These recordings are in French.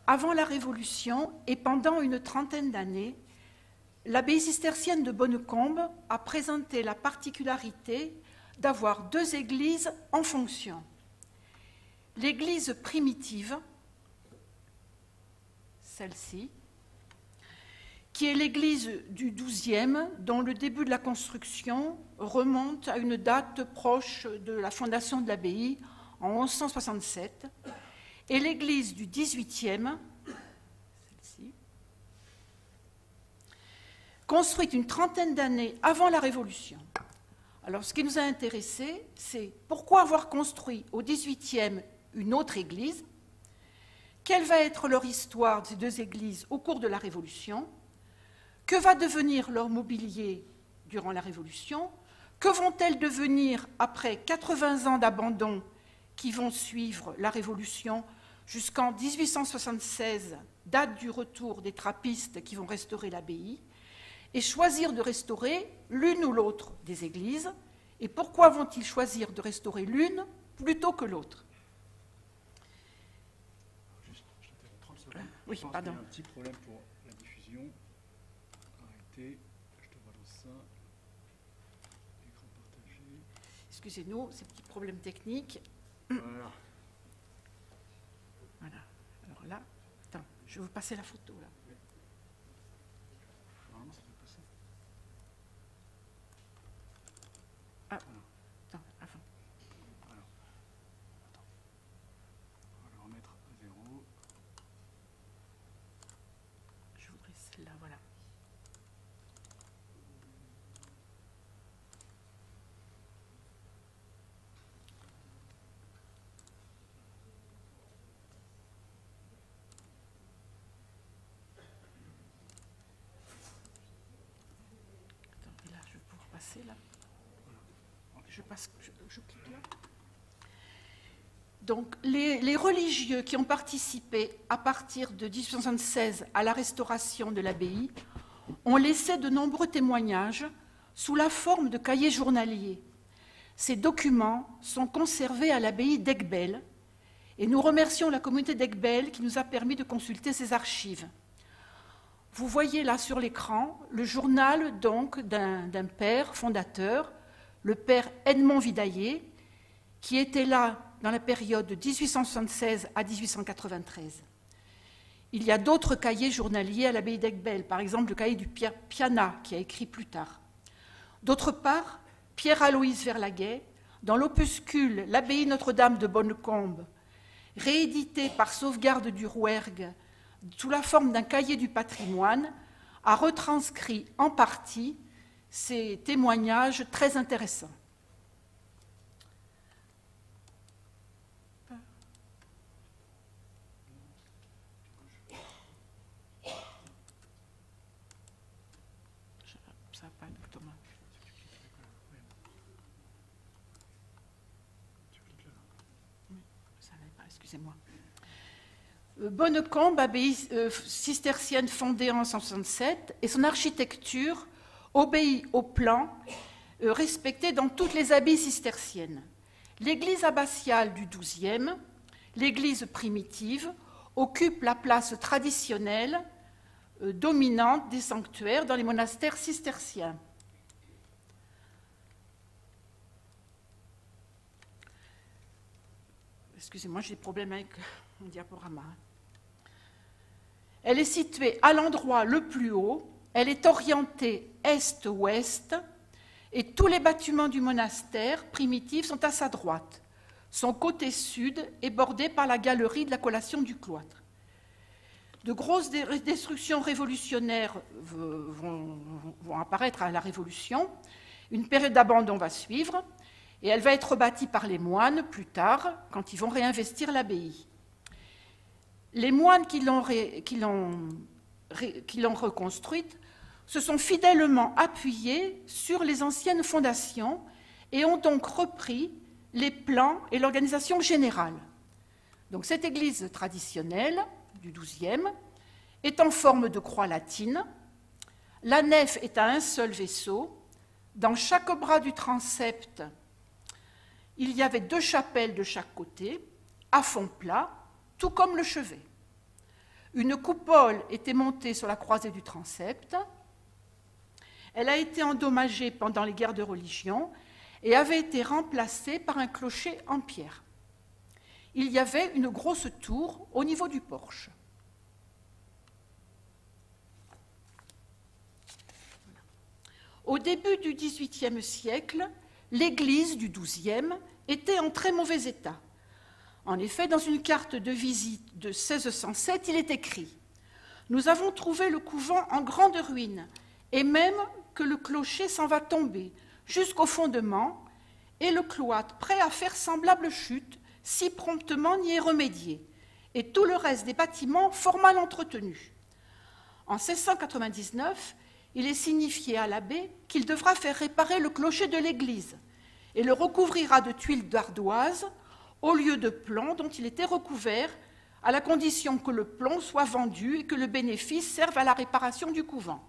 avant la Révolution et pendant une trentaine d'années, l'abbaye cistercienne de Bonnecombe a présenté la particularité d'avoir deux églises en fonction. L'église primitive, celle-ci, qui est l'église du XIIe, dont le début de la construction remonte à une date proche de la fondation de l'abbaye en 1167, et l'église du XVIIIe, celle-ci, construite une trentaine d'années avant la Révolution. Alors, ce qui nous a intéressés, c'est pourquoi avoir construit au XVIIIe une autre église, quelle va être leur histoire de ces deux églises au cours de la Révolution, que va devenir leur mobilier durant la Révolution, que vont-elles devenir après 80 ans d'abandon qui vont suivre la Révolution jusqu'en 1876, date du retour des trappistes qui vont restaurer l'abbaye, et choisir de restaurer l'une ou l'autre des églises, et pourquoi vont-ils choisir de restaurer l'une plutôt que l'autre? Oui, pardon. Il y a un petit problème pour la diffusion. Arrêtez, je te relance ça. Écran partagé. Excusez-nous, ces petits problèmes techniques. Voilà. Voilà. Alors là, attends, je vais vous passer la photo là. Normalement, ça devrait passer. Ah, attends, avant. Alors, attends. On va le remettre à 0. Je voudrais celle-là, voilà. Attends, et là, je vais pouvoir passer là. Je passe, je clique là. Donc, les religieux qui ont participé à partir de 1876 à la restauration de l'abbaye ont laissé de nombreux témoignages sous la forme de cahiers journaliers. Ces documents sont conservés à l'abbaye d'Aiguebelle et nous remercions la communauté d'Aiguebelle qui nous a permis de consulter ces archives. Vous voyez là sur l'écran le journal donc d'un père fondateur, le père Edmond Vidaillé, qui était là dans la période de 1876 à 1893. Il y a d'autres cahiers journaliers à l'abbaye d'Aiguebelle, par exemple le cahier du Piana, qui a écrit plus tard. D'autre part, Pierre-Aloïse Verlaguet, dans l'opuscule L'abbaye Notre-Dame de Bonnecombe, réédité par Sauvegarde du Rouergue sous la forme d'un cahier du patrimoine, a retranscrit en partie ces témoignages très intéressants. Ça n'a pas le bouton. Ça n'allait pas, excusez-moi. Bonnecombe, abbaye cistercienne fondée en 1967, et son architecture obéit au plan respecté dans toutes les abbayes cisterciennes. L'église abbatiale du XIIe, l'église primitive, occupe la place traditionnelle dominante des sanctuaires dans les monastères cisterciens. Excusez-moi, j'ai des problèmes avec mon diaporama. Elle est située à l'endroit le plus haut, elle est orientée est-ouest, et tous les bâtiments du monastère primitif sont à sa droite. Son côté sud est bordé par la galerie de la collation du cloître. De grosses destructions révolutionnaires vont apparaître à la Révolution. Une période d'abandon va suivre, et elle va être bâtie par les moines plus tard, quand ils vont réinvestir l'abbaye. Les moines qui l'ont reconstruite se sont fidèlement appuyés sur les anciennes fondations et ont donc repris les plans et l'organisation générale. Donc cette église traditionnelle du XIIe est en forme de croix latine. La nef est à un seul vaisseau. Dans chaque bras du transept, il y avait 2 chapelles de chaque côté, à fond plat, tout comme le chevet. Une coupole était montée sur la croisée du transept. Elle a été endommagée pendant les guerres de religion et avait été remplacée par un clocher en pierre. Il y avait une grosse tour au niveau du porche. Au début du XVIIIe siècle, l'église du XIIe était en très mauvais état. En effet, dans une carte de visite de 1607, il est écrit « Nous avons trouvé le couvent en grande ruine, et même que le clocher s'en va tomber jusqu'au fondement, et le cloître prêt à faire semblable chute, si promptement n'y est remédié, et tout le reste des bâtiments fort mal entretenus. En 1699, il est signifié à l'abbé qu'il devra faire réparer le clocher de l'église et le recouvrira de tuiles d'ardoise au lieu de plomb dont il était recouvert, à la condition que le plomb soit vendu et que le bénéfice serve à la réparation du couvent.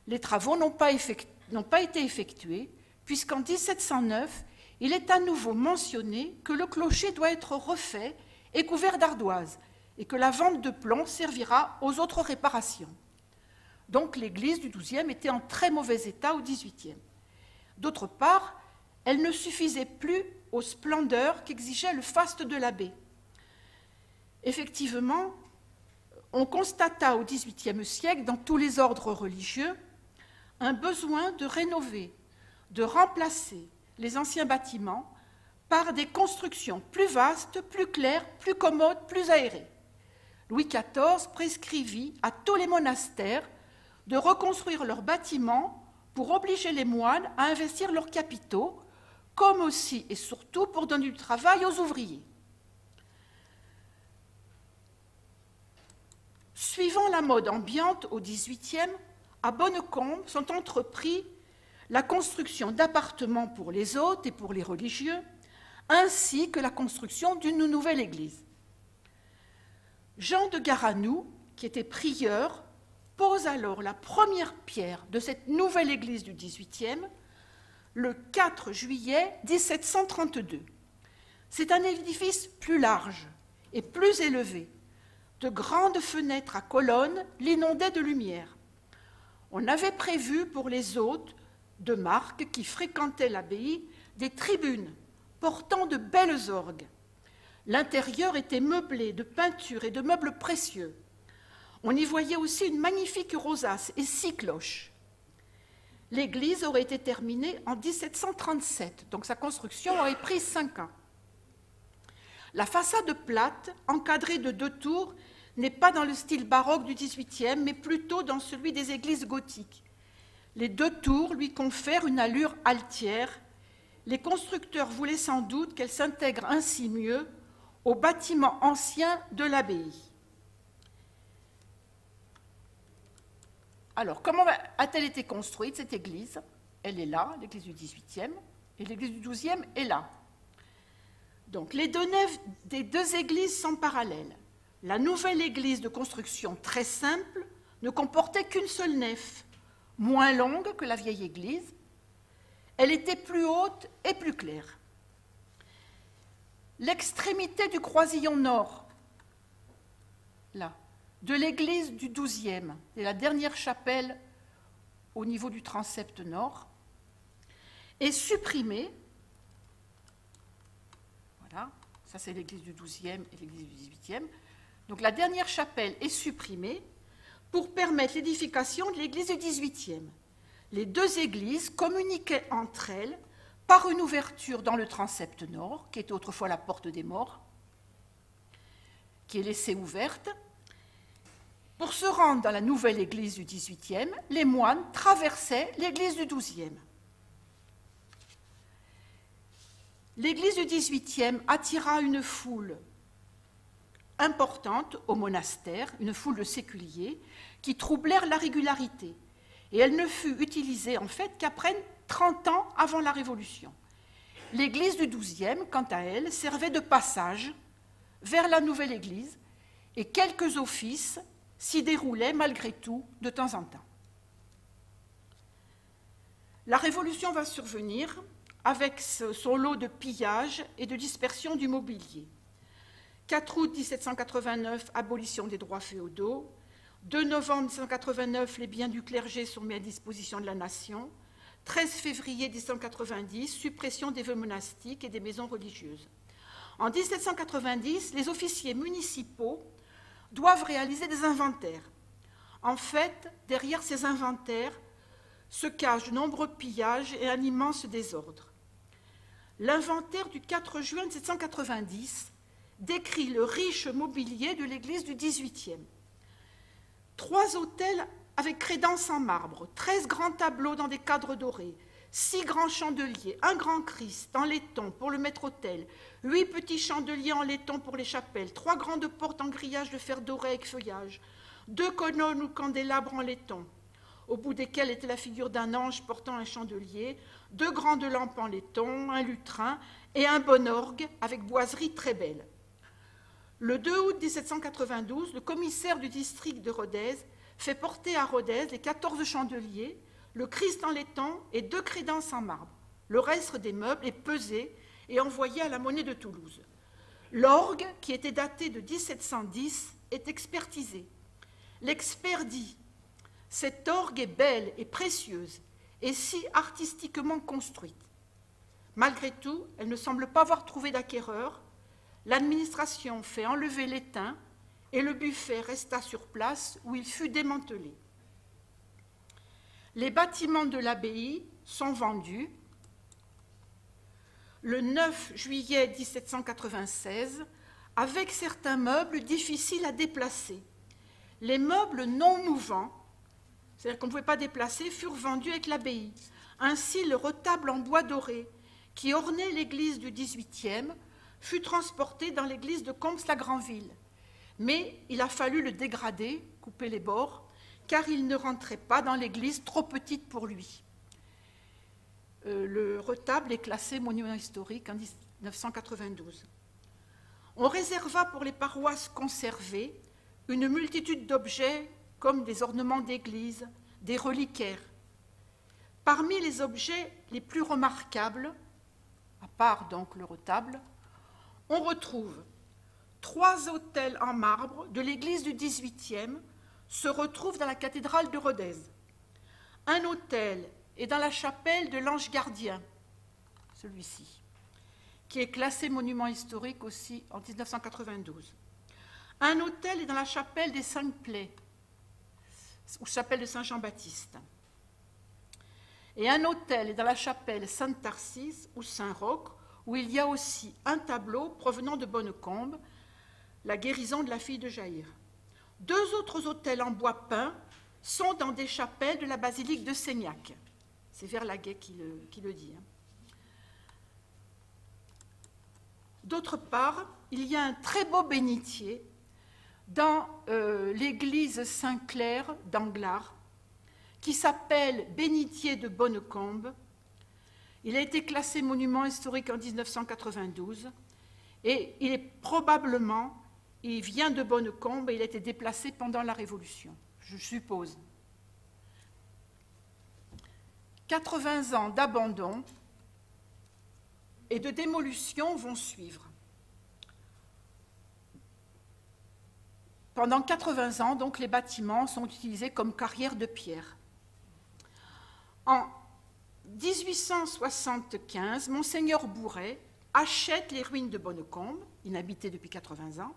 Les travaux n'ont pas été effectués, puisqu'en 1709, il est à nouveau mentionné que le clocher doit être refait et couvert d'ardoise, et que la vente de plomb servira aux autres réparations. Donc l'église du XIIe était en très mauvais état au XVIIIe. D'autre part, elle ne suffisait plus aux splendeurs qu'exigeait le faste de l'abbé. Effectivement, on constata au XVIIIe siècle, dans tous les ordres religieux, un besoin de rénover, de remplacer les anciens bâtiments par des constructions plus vastes, plus claires, plus commodes, plus aérées. Louis XIV prescrivit à tous les monastères de reconstruire leurs bâtiments pour obliger les moines à investir leurs capitaux, comme aussi et surtout pour donner du travail aux ouvriers. Suivant la mode ambiante au XVIIIe, à Bonnecombe sont entrepris la construction d'appartements pour les hôtes et pour les religieux, ainsi que la construction d'une nouvelle église. Jean de Garanou, qui était prieur, pose alors la première pierre de cette nouvelle église du XVIIIe le 4 juillet 1732. C'est un édifice plus large et plus élevé. De grandes fenêtres à colonnes l'inondaient de lumière. On avait prévu pour les hôtes de marque qui fréquentaient l'abbaye des tribunes portant de belles orgues. L'intérieur était meublé de peintures et de meubles précieux. On y voyait aussi une magnifique rosace et 6 cloches. L'église aurait été terminée en 1737, donc sa construction aurait pris 5 ans. La façade plate, encadrée de 2 tours, n'est pas dans le style baroque du XVIIIe, mais plutôt dans celui des églises gothiques. Les 2 tours lui confèrent une allure altière. Les constructeurs voulaient sans doute qu'elle s'intègre ainsi mieux aux bâtiments anciens de l'abbaye. Alors, comment a-t-elle été construite, cette église? Elle est là, l'église du XVIIIe, et l'église du XIIe est là. Donc, les 2 nefs des 2 églises sont parallèles. La nouvelle église de construction très simple ne comportait qu'une seule nef, moins longue que la vieille église. Elle était plus haute et plus claire. L'extrémité du croisillon nord, là, de l'église du XIIe, et la dernière chapelle au niveau du transept nord, est supprimée. Voilà, ça c'est l'église du XIIe et l'église du XVIIIe. Donc la dernière chapelle est supprimée pour permettre l'édification de l'église du XVIIIe. Les 2 églises communiquaient entre elles par une ouverture dans le transept nord, qui était autrefois la porte des morts, qui est laissée ouverte. Pour se rendre dans la nouvelle église du XVIIIe, les moines traversaient l'église du XIIe. L'église du XVIIIe attira une foule importante au monastère, une foule de séculiers, qui troublèrent la régularité. Et elle ne fut utilisée en fait qu'après 30 ans avant la Révolution. L'église du XIIe, quant à elle, servait de passage vers la nouvelle église et quelques offices s'y déroulaient malgré tout de temps en temps. La Révolution va survenir avec son lot de pillages et de dispersion du mobilier. 4 août 1789, abolition des droits féodaux. 2 novembre 1789, les biens du clergé sont mis à disposition de la nation. 13 février 1790, suppression des vœux monastiques et des maisons religieuses. En 1790, les officiers municipaux doivent réaliser des inventaires. En fait, derrière ces inventaires se cachent de nombreux pillages et un immense désordre. L'inventaire du 4 juin 1790 décrit le riche mobilier de l'église du XVIIIe. 3 autels avec crédence en marbre, 13 grands tableaux dans des cadres dorés, 6 grands chandeliers, un grand Christ en laiton pour le maître-autel, 8 petits chandeliers en laiton pour les chapelles, 3 grandes portes en grillage de fer doré avec feuillage, 2 colonnes ou candélabres en laiton, au bout desquels était la figure d'un ange portant un chandelier, 2 grandes lampes en laiton, un lutrin et un bon orgue avec boiserie très belle. Le 2 août 1792, le commissaire du district de Rodez fait porter à Rodez les 14 chandeliers, le Christ en laiton et 2 crédences en marbre. Le reste des meubles est pesé et envoyé à la monnaie de Toulouse. L'orgue, qui était daté de 1710, est expertisé. L'expert dit « Cette orgue est belle et précieuse et si artistiquement construite. Malgré tout, elle ne semble pas avoir trouvé d'acquéreur. L'administration fait enlever l'étain et le buffet resta sur place où il fut démantelé. Les bâtiments de l'abbaye sont vendus. Le 9 juillet 1796, avec certains meubles difficiles à déplacer. Les meubles non mouvants, c'est-à-dire qu'on ne pouvait pas déplacer, furent vendus avec l'abbaye. Ainsi, le retable en bois doré, qui ornait l'église du XVIIIe, fut transporté dans l'église de Comps-la-Granville. Mais il a fallu le dégrader, couper les bords, car il ne rentrait pas dans l'église trop petite pour lui. Le retable est classé monument historique en 1992. On réserva pour les paroisses conservées une multitude d'objets comme des ornements d'église, des reliquaires. Parmi les objets les plus remarquables, à part donc le retable, on retrouve 3 autels en marbre de l'église du XVIIIe se retrouvent dans la cathédrale de Rodez. Un autel est dans la chapelle de l'Ange Gardien, celui-ci, qui est classé monument historique aussi en 1992. Un autel est dans la chapelle des 5 Plaies, ou chapelle de Saint-Jean-Baptiste. Et un autel est dans la chapelle Sainte-Tarcisse ou Saint-Roch, où il y a aussi un tableau provenant de Bonnecombe, la guérison de la fille de Jaïr. 2 autres autels en bois peint sont dans des chapelles de la basilique de Seignac. C'est Verlaguet qui le dit. D'autre part, il y a un très beau bénitier dans l'église Saint-Clair d'Anglars, qui s'appelle Bénitier de Bonnecombe. Il a été classé monument historique en 1992 et il vient de Bonnecombe et il a été déplacé pendant la Révolution, je suppose. 80 ans d'abandon et de démolition vont suivre. Pendant 80 ans, donc, les bâtiments sont utilisés comme carrières de pierre. En 1875, Monseigneur Bourret achète les ruines de Bonnecombe, inhabitées depuis 80 ans,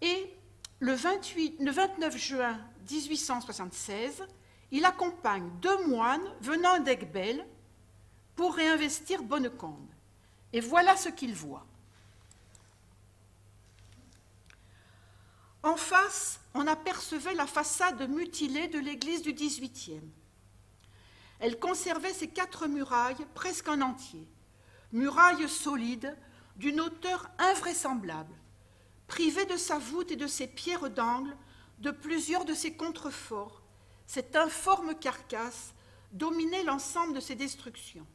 et le 29 juin 1876, il accompagne 2 moines venant d'Aiguebelle pour réinvestir Bonnecombe. Et voilà ce qu'il voit. En face, on apercevait la façade mutilée de l'église du XVIIIe. Elle conservait ses 4 murailles presque en entier, murailles solides d'une hauteur invraisemblable, privée de sa voûte et de ses pierres d'angle, de plusieurs de ses contreforts. Cette informe carcasse dominait l'ensemble de ses destructions.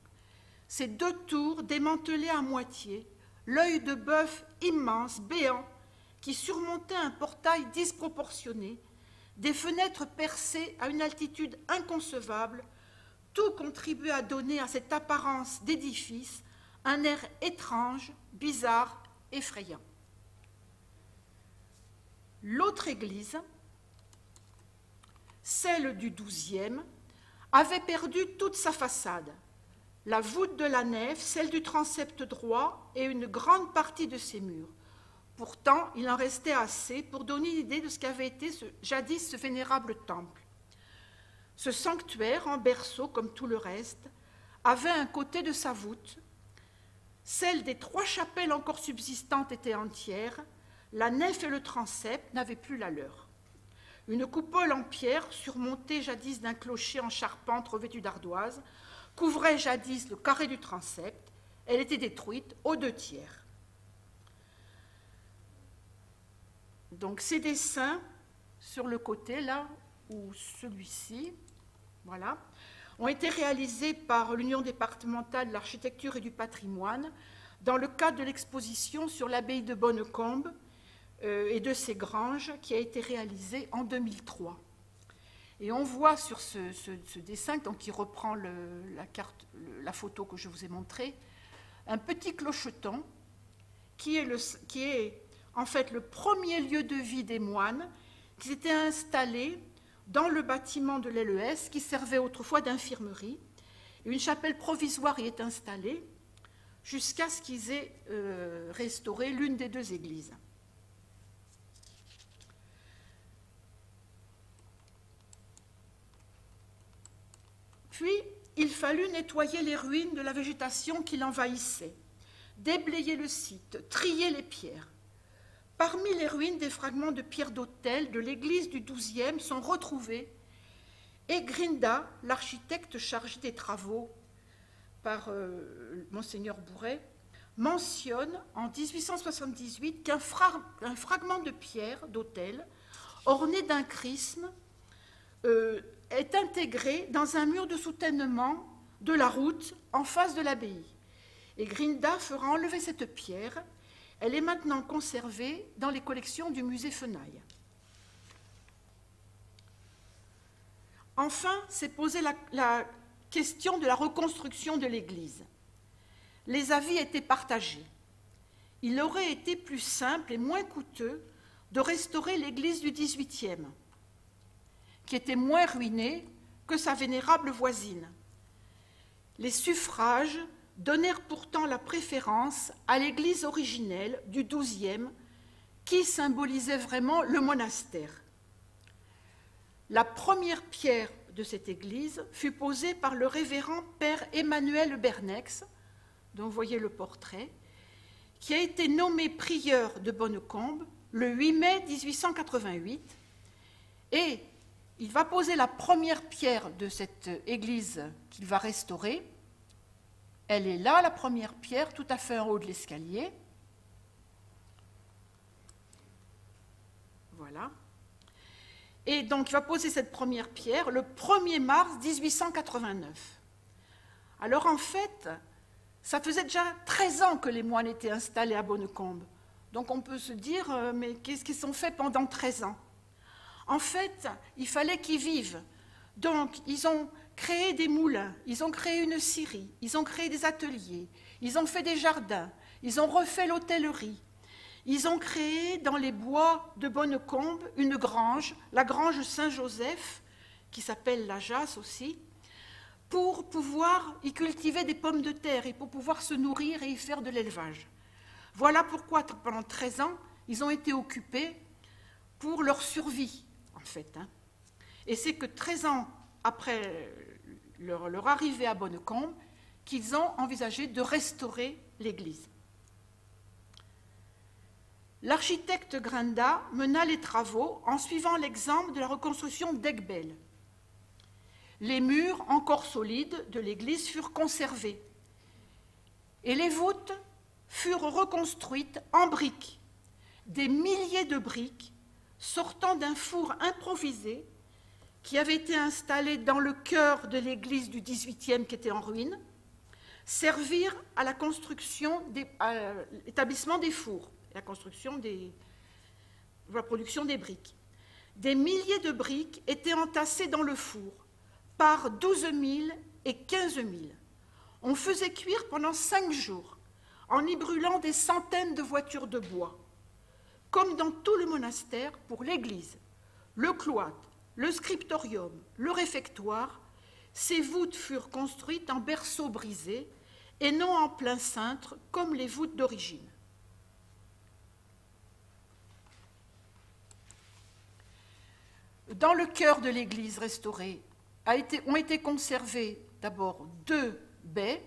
Ces 2 tours démantelées à moitié, l'œil de bœuf immense, béant, qui surmontait un portail disproportionné, des fenêtres percées à une altitude inconcevable, tout contribuait à donner à cette apparence d'édifice un air étrange, bizarre, effrayant. L'autre église, celle du XIIe, avait perdu toute sa façade, la voûte de la nef, celle du transept droit et une grande partie de ses murs. Pourtant, il en restait assez pour donner une idée de ce qu'avait été jadis ce vénérable temple. Ce sanctuaire, en berceau comme tout le reste, avait un côté de sa voûte. Celle des 3 chapelles encore subsistantes étaient entières. La nef et le transept n'avaient plus la leur. Une coupole en pierre, surmontée jadis d'un clocher en charpente revêtu d'ardoise, couvrait jadis le carré du transept. Elle était détruite aux 2/3. Donc ces dessins sur le côté, là, ou celui-ci, voilà, ont été réalisés par l'Union départementale de l'architecture et du patrimoine dans le cadre de l'exposition sur l'abbaye de Bonnecombe et de ses granges qui a été réalisée en 2003. Et on voit sur ce dessin, donc, qui reprend la photo que je vous ai montrée, un petit clocheton qui est en fait le premier lieu de vie des moines qui s'étaient installés dans le bâtiment de l'LES qui servait autrefois d'infirmerie. Une chapelle provisoire y est installée jusqu'à ce qu'ils aient restauré l'une des 2 églises. Puis, il fallut nettoyer les ruines de la végétation qui l'envahissait, déblayer le site, trier les pierres. Parmi les ruines, des fragments de pierres d'autel de l'église du XIIe sont retrouvés et Grinda, l'architecte chargé des travaux par Monseigneur Bourret, mentionne en 1878 qu'un fragment de pierre d'autel orné d'un chrisme est intégré dans un mur de soutènement de la route en face de l'abbaye. Et Grinda fera enlever cette pierre. Elle est maintenant conservée dans les collections du musée Fenaille. Enfin, s'est posée la question de la reconstruction de l'église. Les avis étaient partagés. Il aurait été plus simple et moins coûteux de restaurer l'église du XVIIIe, qui était moins ruinée que sa vénérable voisine. Les suffrages donnèrent pourtant la préférence à l'église originelle du XIIe, qui symbolisait vraiment le monastère. La première pierre de cette église fut posée par le révérend père Emmanuel Bernex, dont vous voyez le portrait, qui a été nommé prieur de Bonnecombe le 8 mai 1888, et il va poser la première pierre de cette église qu'il va restaurer. Elle est là, la première pierre, tout à fait en haut de l'escalier. Voilà. Et donc, il va poser cette première pierre le 1er mars 1889. Alors, en fait, ça faisait déjà 13 ans que les moines étaient installés à Bonnecombe. Donc, on peut se dire, mais qu'est-ce qu'ils ont fait pendant 13 ans? En fait, il fallait qu'ils vivent. Donc, ils ont créé des moulins, ils ont créé une scierie, ils ont créé des ateliers, ils ont fait des jardins, ils ont refait l'hôtellerie. Ils ont créé dans les bois de Bonnecombe une grange, la grange Saint-Joseph, qui s'appelle la Jasse aussi, pour pouvoir y cultiver des pommes de terre et pour pouvoir se nourrir et y faire de l'élevage. Voilà pourquoi, pendant 13 ans, ils ont été occupés pour leur survie, en fait. Et c'est que 13 ans après leur arrivée à Bonnecombe qu'ils ont envisagé de restaurer l'église. L'architecte Grinda mena les travaux en suivant l'exemple de la reconstruction d'Aiguebelle. Les murs, encore solides, de l'église furent conservés et les voûtes furent reconstruites en briques, des milliers de briques sortant d'un four improvisé qui avait été installé dans le cœur de l'église du XVIIIe qui était en ruine, servirent à la construction, à l'établissement des fours, la production des briques. Des milliers de briques étaient entassées dans le four, par 12 000 et 15 000. On faisait cuire pendant 5 jours, en y brûlant des centaines de voitures de bois. Comme dans tout le monastère, pour l'église, le cloître, le scriptorium, le réfectoire, ces voûtes furent construites en berceaux brisés et non en plein cintre comme les voûtes d'origine. Dans le chœur de l'église restaurée ont été conservées d'abord 2 baies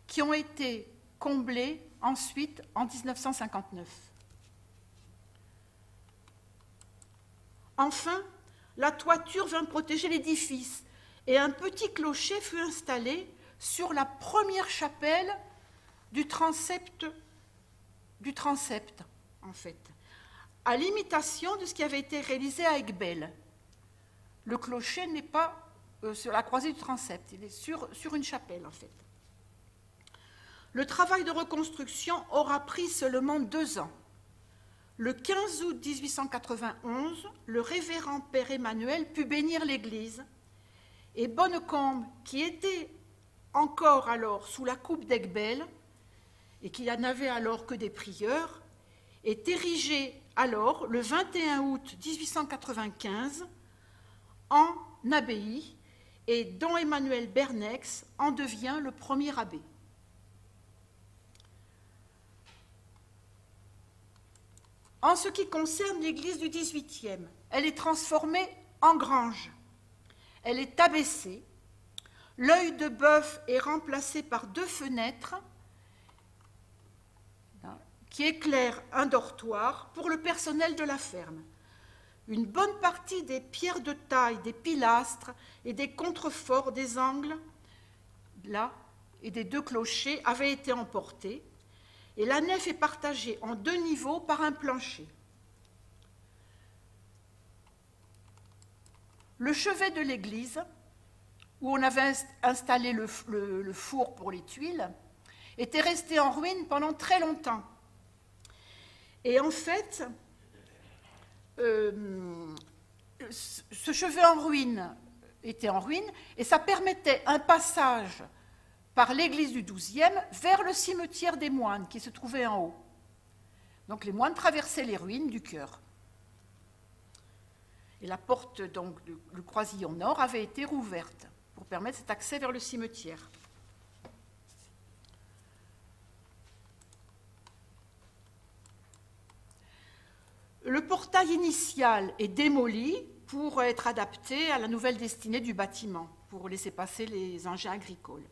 qui ont été comblées ensuite en 1959. Enfin, la toiture vint protéger l'édifice et un petit clocher fut installé sur la première chapelle du transept, en fait, à l'imitation de ce qui avait été réalisé à Aiguebelle. Le clocher n'est pas sur la croisée du transept, il est sur une chapelle, en fait. Le travail de reconstruction aura pris seulement 2 ans. Le 15 août 1891, le révérend Père Emmanuel put bénir l'église et Bonnecombe, qui était encore alors sous la coupe d'Aiguebelle et qui n'avait alors que des prieurs, est érigé alors, le 21 août 1895, en abbaye et Don Emmanuel Bernex en devient le premier abbé. En ce qui concerne l'église du XVIIIe, elle est transformée en grange. Elle est abaissée. L'œil de bœuf est remplacé par 2 fenêtres qui éclairent un dortoir pour le personnel de la ferme. Une bonne partie des pierres de taille, des pilastres et des contreforts des angles là, et des 2 clochers avaient été emportés. Et la nef est partagée en 2 niveaux par un plancher. Le chevet de l'église, où on avait installé le four pour les tuiles, était resté en ruine pendant très longtemps. Et en fait, ce chevet en ruine était en ruine, et ça permettait un passage par l'église du XIIe vers le cimetière des moines qui se trouvait en haut. Donc les moines traversaient les ruines du chœur. Et la porte, donc, le croisillon nord avait été rouverte pour permettre cet accès vers le cimetière. Le portail initial est démoli pour être adapté à la nouvelle destinée du bâtiment, pour laisser passer les engins agricoles.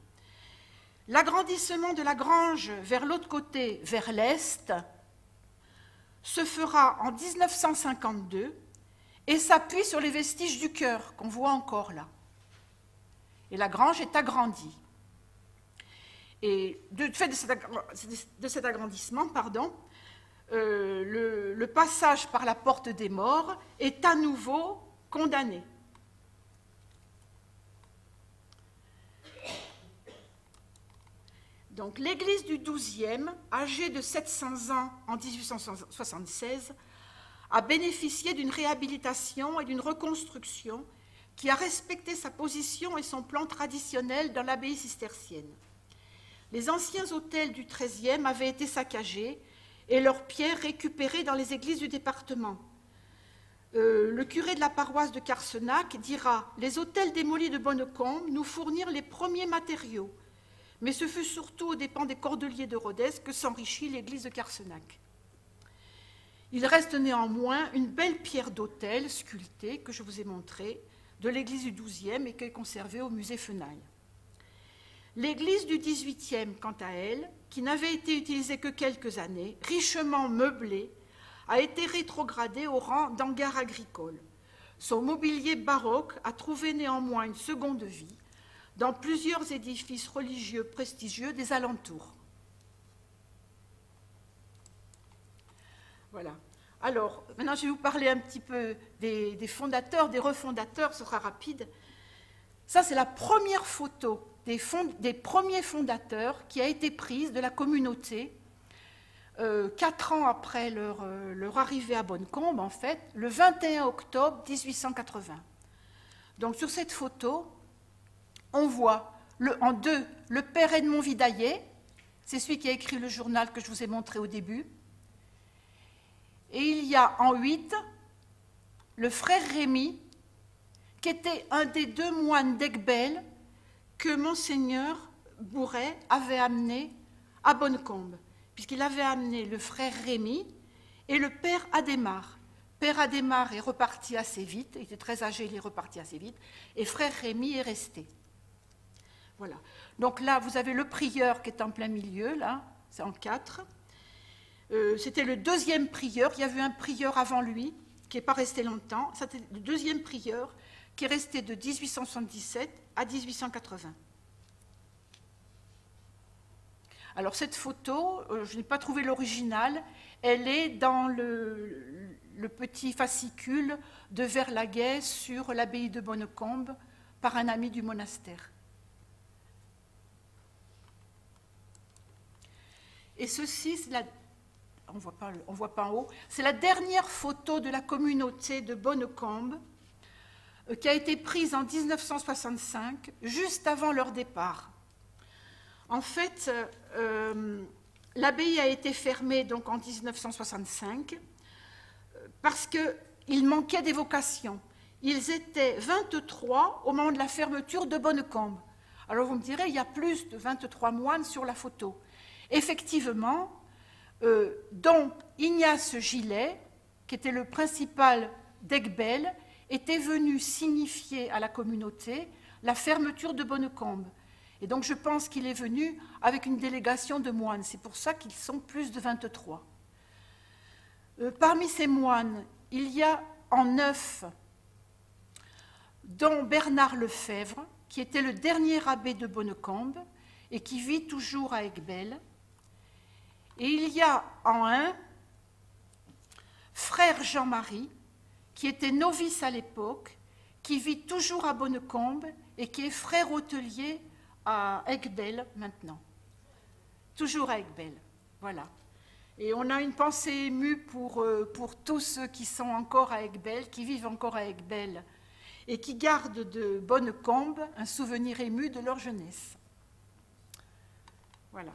L'agrandissement de la grange vers l'autre côté, vers l'est, se fera en 1952 et s'appuie sur les vestiges du chœur qu'on voit encore là. Et la grange est agrandie. Et du fait de cet agrandissement, le passage par la porte des morts est à nouveau condamné. Donc l'église du XIIe, âgée de 700 ans en 1876, a bénéficié d'une réhabilitation et d'une reconstruction qui a respecté sa position et son plan traditionnel dans l'abbaye cistercienne. Les anciens autels du XIIIe avaient été saccagés et leurs pierres récupérées dans les églises du département. Le curé de la paroisse de Carsenac dira « Les autels démolis de Bonnecombe nous fournirent les premiers matériaux, mais ce fut surtout aux dépens des cordeliers de Rodez que s'enrichit l'église de Carsenac. » Il reste néanmoins une belle pierre d'autel sculptée que je vous ai montrée de l'église du XIIe et qui est conservée au musée Fenaille. L'église du XVIIIe, quant à elle, qui n'avait été utilisée que quelques années, richement meublée, a été rétrogradée au rang d'hangar agricole. Son mobilier baroque a trouvé néanmoins une seconde vie dans plusieurs édifices religieux prestigieux des alentours. Voilà. Alors, maintenant, je vais vous parler un petit peu des fondateurs, des refondateurs, ce sera rapide. Ça, c'est la première photo des premiers fondateurs qui a été prise de la communauté 4 ans après leur arrivée à Bonnecombe, en fait, le 21 octobre 1880. Donc, sur cette photo, on voit en 2 le père Edmond Vidaillet, c'est celui qui a écrit le journal que je vous ai montré au début, Et il y a en 8 le frère Rémy, qui était un des 2 moines d'Aiguebelle que Monseigneur Bourret avait amené à Bonnecombe, puisqu'il avait amené le frère Rémy et le père Adhémar. Père Adhémar est reparti assez vite, il était très âgé, il est reparti assez vite, et frère Rémy est resté. Voilà. Donc là, vous avez le prieur qui est en plein milieu, là, c'est en 4. C'était le 2e prieur, il y avait un prieur avant lui, qui n'est pas resté longtemps, c'était le 2e prieur, qui est resté de 1877 à 1880. Alors cette photo, je n'ai pas trouvé l'original, elle est dans le petit fascicule de Verlaguet sur l'abbaye de Bonnecombe par un ami du monastère. Et ceci, on voit pas en haut, c'est la dernière photo de la communauté de Bonnecombe qui a été prise en 1965, juste avant leur départ. En fait, l'abbaye a été fermée donc, en 1965 parce qu'il manquait des vocations. Ils étaient 23 au moment de la fermeture de Bonnecombe. Alors vous me direz, il y a plus de 23 moines sur la photo. Effectivement, donc Ignace Gillet, qui était le principal d'Aiguebelle, était venu signifier à la communauté la fermeture de Bonnecombe. Et donc je pense qu'il est venu avec une délégation de moines. C'est pour ça qu'ils sont plus de 23. Parmi ces moines, il y a en 9, dont Bernard Lefebvre, qui était le dernier abbé de Bonnecombe et qui vit toujours à Aiguebelle. Et il y a en 1, frère Jean-Marie, qui était novice à l'époque, qui vit toujours à Bonnecombe et qui est frère hôtelier à Aiguebelle maintenant. Toujours à Aiguebelle, voilà. Et on a une pensée émue pour tous ceux qui sont encore à Aiguebelle, qui vivent encore à Aiguebelle et qui gardent de Bonnecombe un souvenir ému de leur jeunesse. Voilà.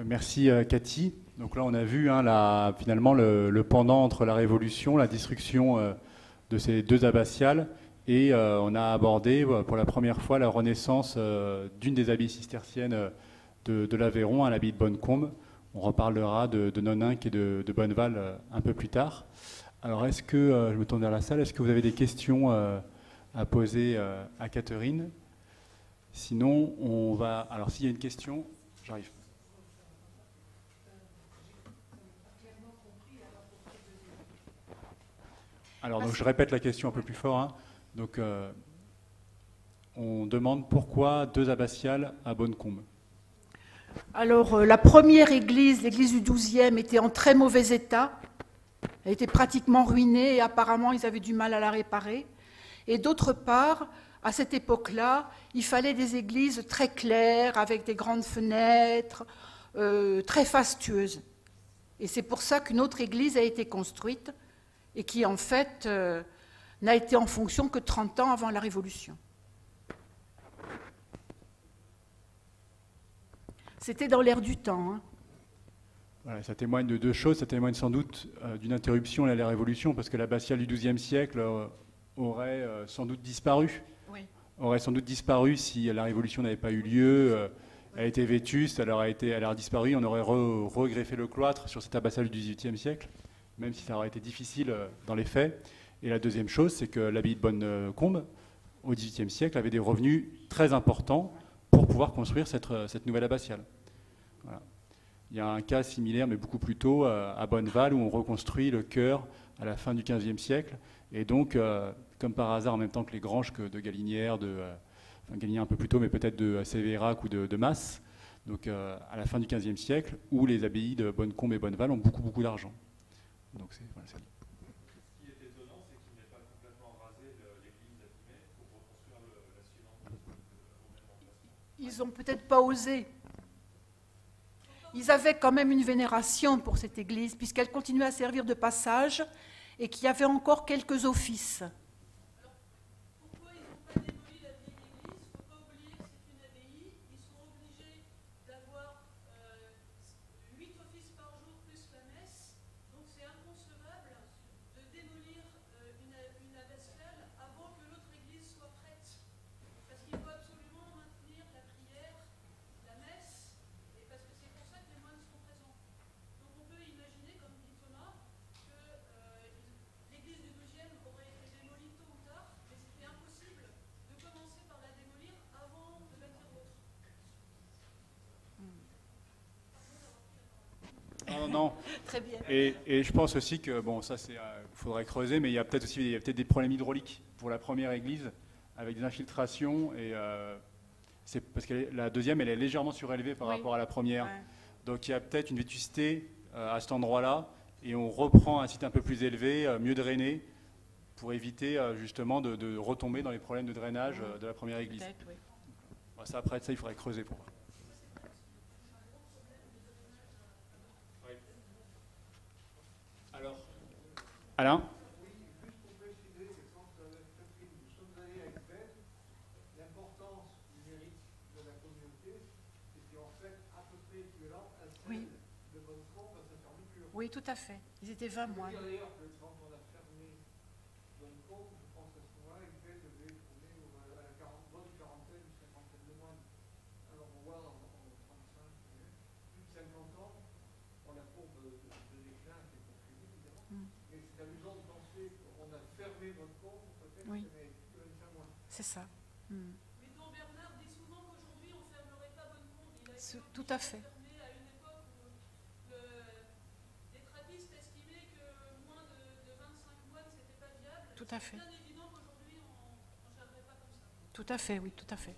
Merci Cathy. Donc là, on a vu finalement le pendant entre la Révolution, la destruction de ces 2 abbatiales, et on a abordé pour la première fois la renaissance d'une des abbayes cisterciennes de l'Aveyron, à l'abbaye de Bonnecombe. On reparlera de Noninck et de Bonneval un peu plus tard. Alors, est-ce que, je me tourne vers la salle, est-ce que vous avez des questions à poser à Catherine? Sinon, on va... Alors, s'il y a une question, j'arrive. Alors, donc, je répète la question un peu plus fort. Hein. Donc, on demande pourquoi 2 abbatiales à Bonnecombe. Alors, la première église, l'église du XIIe, était en très mauvais état. Elle était pratiquement ruinée et apparemment, ils avaient du mal à la réparer. Et d'autre part, à cette époque-là, il fallait des églises très claires, avec des grandes fenêtres, très fastueuses. Et c'est pour ça qu'une autre église a été construite et qui, en fait, n'a été en fonction que 30 ans avant la Révolution. C'était dans l'air du temps. Hein. Voilà, ça témoigne de 2 choses. Ça témoigne sans doute d'une interruption à la Révolution, parce que l'abbatiale du XIIe siècle aurait sans doute disparu. Oui. Aurait sans doute disparu si la Révolution n'avait pas eu lieu. Elle était vétuste, elle aurait disparu. On aurait regreffé le cloître sur cette abbatiale du XVIIIe siècle, même si ça aurait été difficile dans les faits. Et la deuxième chose, c'est que l'abbaye de Bonnecombe, au XVIIIe siècle, avait des revenus très importants pour pouvoir construire cette nouvelle abbatiale. Voilà. Il y a un cas similaire, mais beaucoup plus tôt, à Bonneval, où on reconstruit le chœur à la fin du XVe siècle. Et donc, comme par hasard, en même temps que les granges de Galinière, Galinière un peu plus tôt, mais peut-être de Sévérac ou de Masse, donc à la fin du XVe siècle, où les abbayes de Bonnecombe et Bonneval ont beaucoup d'argent. Donc voilà, ça. Ce qui est étonnant, c'est qu'il n'ait pas complètement rasé l'église d'Athimée pour reconstruire la suivante au même emplacement. Ils n'ont peut-être pas osé. Ils avaient quand même une vénération pour cette église, puisqu'elle continuait à servir de passage et qu'il y avait encore quelques offices. Non, non. Très bien. Et je pense aussi que, bon, ça, il faudrait creuser, mais il y a peut-être des problèmes hydrauliques pour la première église, avec des infiltrations, et c'est parce que la deuxième, elle est légèrement surélevée par rapport à la première. Ouais. Donc il y a peut-être une vétusté à cet endroit-là, et on reprend un site un peu plus élevé, mieux drainé, pour éviter justement de retomber dans les problèmes de drainage de la première église. Peut-être, oui. Bon, ça, après, ça, il faudrait creuser pour voir. Alors, Alain? Oui, juste pour préciser que quand nous sommes allés à Espèce, l'importance numérique de la communauté, c'est qu'en fait, à peu près équivalente à celle Oui. de Bonnecombe à sa fermeture. Oui, tout à fait. Ils étaient 20 mois. Je veux dire d'ailleurs que quand on a fermé Bonnecombe, je pense qu'à ce moment-là, Espèce devait tourner à la bonne quarantaine ou cinquantaine de mois. Alors on voit en 35, plus de 50 ans, on la courbe de déclin qui est poursuivie, évidemment. Mais c'est amusant de penser qu'on a fermé notre compte, peut-être Oui. que ça n'avait plus que 25 mois. C'est ça. Mais dont Bernard dit souvent qu'aujourd'hui on ne fermerait pas Bonnecombe. Il a été Tout à fait. fermé à une époque où les trappistes estimaient que moins de 25 mois c'était pas viable. Tout à fait. C'est bien évident qu'aujourd'hui on ne germerait pas comme ça. Tout à fait, oui, tout à fait.